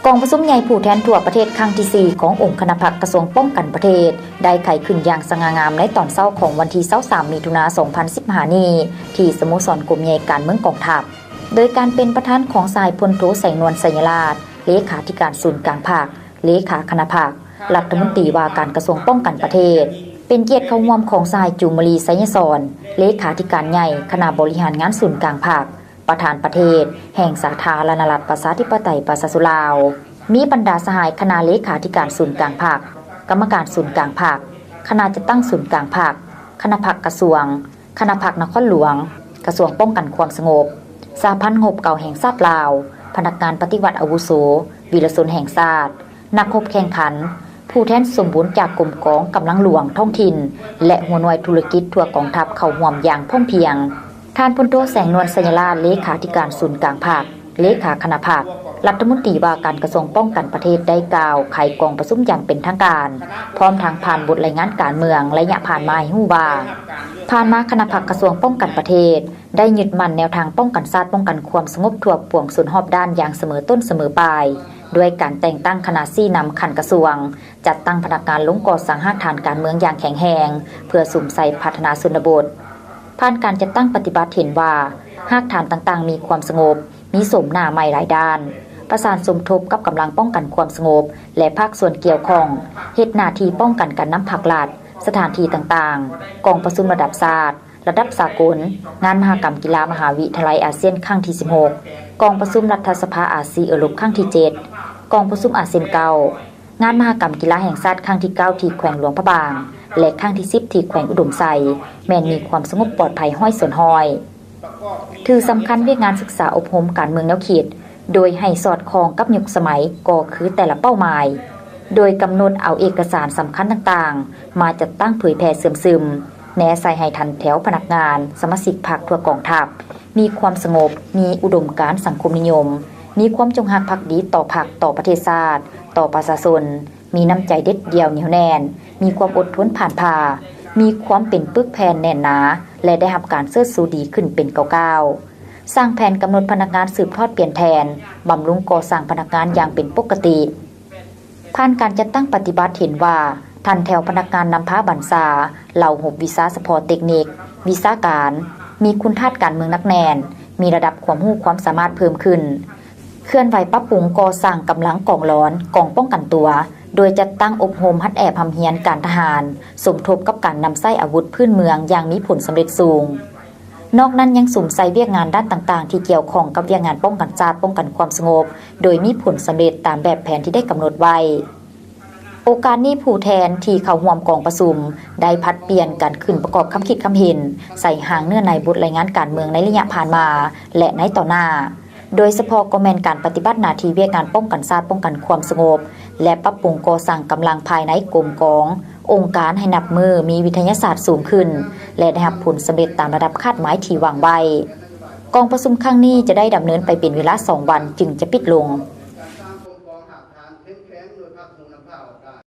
กองประชุมใหญ่ผู้แทนทั่วประเทศครั้งที่4ขององค์คณะพรรคกระทรวงป้องกันประเทศได้ไขขึ้นอย่างสง่างามในตอนเช้าของวันที่23มิถุนายน2015นี้ที่สโมสรกรมใหญ่การเมืองกองทัพโดยการเป็นประธานของสายพลโทแสงนวลสัญราชเลขาธิการศูนย์กลางภาคเลขาคณะพรรครัฐมนตรีว่าการกระทรวงป้องกันประเทศเป็นเกียรติเข้าร่วมของสายจุมรีไสยสอนเลขาธิการใหญ่คณะบริหารงานศูนย์กลางภาคประธานประเทศแห่งสาธารณรัฐประชาธิปไตยประชาชนลาวมีบรรดาสหายคณะเลขาธิการศูนย์กลางภาคกรรมการศูนย์กลางภาคคณะจัดตั้งศูนย์กลางภาคคณะพรรคกระทรวงคณะพรรคนครหลวงกระทรวงป้องกันความสงบสหพันธ์งบเก่าแห่งชาติลาวพนักงานปฏิวัติอาวุโสวีรชนแห่งชาตินักรบแข่งขันผู้แทนสมบูรณ์จากกรมกองกำลังหลวงท้องถิ่นและหัวหน่วยธุรกิจทั่วกองทัพเข้าร่วมอย่างพร้อมเพรียงท่านพลโทแสงนวลสัญราชเลขาธิการศูนย์กลางภาคเลขาคณะภาครัฐมนตรีว่าการกระทรวงป้องกันประเทศได้กล่าวไขกองประชุมอย่างเป็นทางการพร้อมทางผ่านบทรายงานการเมืองระยะผ่านมาให้ฮู้ว่าผ่านมาคณะพรรคกระทรวงป้องกันประเทศได้ยึดมั่นแนวทางป้องกันชาติป้องกันความสงบทั่วปวงส่วนรอบด้านอย่างเสมอต้นเสมอปลายด้วยการแต่งตั้งคณะซี่นำขันกระทรวงจัดตั้งพนักงานลงก่อสร้างหากฐานการเมืองอย่างแข็งแรงเพื่อสุ่มใส่พัฒนาชนบทผ่านการจัดตั้งปฏิบัติเห็นว่าหากฐานต่างๆมีความสงบมีสมหน้าใหม่หลายด้านประสานสมทบกับกำลังป้องกันความสงบและภาคส่วนเกี่ยวข้องเฮ็ดหน้าที่ป้องกันการนำภาครัฐสถานที่ต่างๆกองประชุมระดับชาติระดับสากลงานมหกรรมกีฬามหาวิทยาลัยอาเซียนครั้งที่16กองประชุมรัฐสภาอาเซียนยุโรปครั้งที่7กองประชุมอาเซียน9งานมหกรรมกีฬาแห่งชาติครั้งที่9ที่แขวงหลวงพระบางและครั้งที่10ที่แขวงอุดมไซแม้นมีความสงบปลอดภัยห้อยส่วนห้อยถือสำคัญเวียกงานศึกษาอบรมการเมืองแนวเขตโดยให้สอดคล้องกับยุคสมัยก็คือแต่ละเป้าหมายโดยกำหนดเอาเอกสารสำคัญต่างๆมาจัดตั้งเผยแพร่เสื่อมซึมแนใส่ให้ทันแถวพนักงานสมาชิกพรรคทั่วกองทัพมีความสงบมีอุดมการณ์สังคมนิยมมีความจงรักภักดีต่อพรรคต่อประเทศชาติต่อประชาชนมีน้ำใจเด็ดเดี่ยวเหนียวแน่นมีความอดทนผ่านพามีความเป็นปึกแผ่นแน่นหนาและได้รับการเชิดชูดีขึ้นเป็นก้าวสร้างแผนกำหนดพนักงานสืบทอดเปลี่ยนแทนบำรุงก่อสร้างพนักงานอย่างเป็นปกติผ่านการจัดตั้งปฏิบัติเห็นว่าทันแถวพนักงานนำพาบรรษาเหล่า6วิชาเฉพาะเทคนิควิชาการมีคุณธาตุการเมืองนักแน่นมีระดับความรู้ความสามารถเพิ่มขึ้นเคลื่อนไหวปรับปรุงก่อสร้างกำลังกองร้อนกองป้องกันตัวโดยจัดตั้งอบรมฮัดแอบทำเฮียนการทหารสมทบกับการนำไส้อาวุธพื้นเมืองอย่างมีผลสำเร็จสูงนอกนั้นยังสุ่มใส่เวียกงานด้านต่างๆที่เกี่ยวข้องกับเวียกงานป้องกันชาติป้องกันความสงบโดยมีผลสำเร็จตามแบบแผนที่ได้กำหนดไว้โอกาสนี้ผู้แทนที่เข้าร่วมกองประชุมได้พัดเปลี่ยนการขึ้นประกอบคำคิดคำเห็นใส่หางเนื้อในบทรายงานการเมืองในระยะผ่านมาและในต่อหน้าโดยเฉพาะก็แม่นการปฏิบัติหน้าที่เวียกงานป้องกันชาติป้องกันความสงบและปรับปรุงก่อสร้างกำลังภายในกรมกององค์การให้นับมือมีวิทยาศาสตร์สูงขึ้นและได้รับผลสำเร็จตามระดับคาดหมายที่วางไว้กองประชุมครั้งนี้จะได้ดำเนินไปเป็นเวลา2 วันจึงจะปิดลง